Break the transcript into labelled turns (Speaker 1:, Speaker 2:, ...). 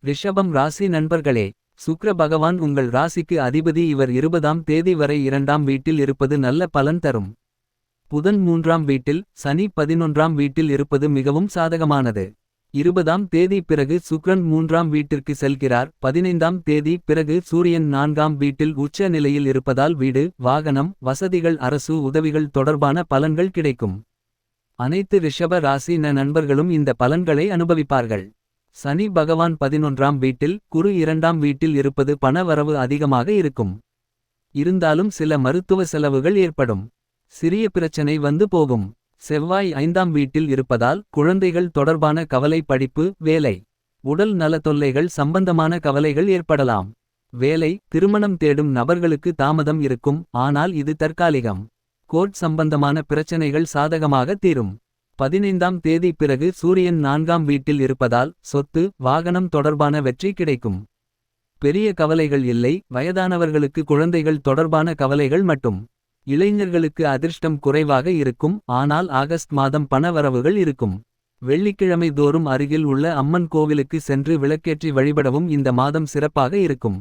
Speaker 1: ரிஷபம் ராசி நண்பர்களே. சுக்கிர பகவான் உங்கள் ராசிக்கு அதிபதி. இவர் 20ஆம் தேதி வரை 2ஆம் வீட்டில் இருப்பது நல்ல பலன் தரும். புதன் 3ஆம் வீட்டில், சனி 11ஆம் வீட்டில் இருப்பது மிகவும் சாதகமானது. 20ஆம் தேதி பிறகு சுக்கிரன் 3ஆம் வீட்டிற்கு செல்கிறார். 15ஆம் தேதி பிறகு சூரியன் 4ஆம் வீட்டில் உச்ச நிலையில் இருப்பதால் வீடு, வாகனம், வசதிகள், அரசு உதவிகள் தொடர்பான பலன்கள் கிடைக்கும். அனைத்து ரிஷப ராசி நண்பர்களும் இந்த பலன்களை அனுபவிப்பார்கள். சனி பகவான் 11ஆம் வீட்டில், குரு 2ஆம் வீட்டில் இருப்பது பண வரவு அதிகமாக இருக்கும். இருந்தாலும் சில மருத்துவ செலவுகள் ஏற்படும். சிறிய பிரச்சனை வந்து போகும். செவ்வாய் 5ஆம் வீட்டில் இருப்பதால் குழந்தைகள் தொடர்பான கவலை, படிப்பு, வேலை, உடல் நல தொல்லைகள் சம்பந்தமான கவலைகள் ஏற்படலாம். வேலை, திருமணம் தேடும் நபர்களுக்கு தாமதம் இருக்கும். ஆனால் இது தற்காலிகம். கோர்ட் சம்பந்தமான பிரச்சனைகள் சாதகமாக தீரும். 15ஆம் தேதி பிறகு சூரியன் 4ஆம் வீட்டில் இருப்பதால் சொத்து, வாகனம் தொடர்பான வெற்றி கிடைக்கும். பெரிய கவலைகள் இல்லை. வயதானவர்களுக்கு குழந்தைகள் தொடர்பான கவலைகள் மட்டும். இளைஞர்களுக்கு அதிர்ஷ்டம் குறைவாக இருக்கும். ஆனால் ஆகஸ்ட் மாதம் பண வரவுகள் இருக்கும். வெள்ளிக்கிழமை தோறும் அருகில் உள்ள அம்மன் கோவிலுக்கு சென்று விளக்கேற்றி வழிபடவும் இந்த மாதம் சிறப்பாக இருக்கும்.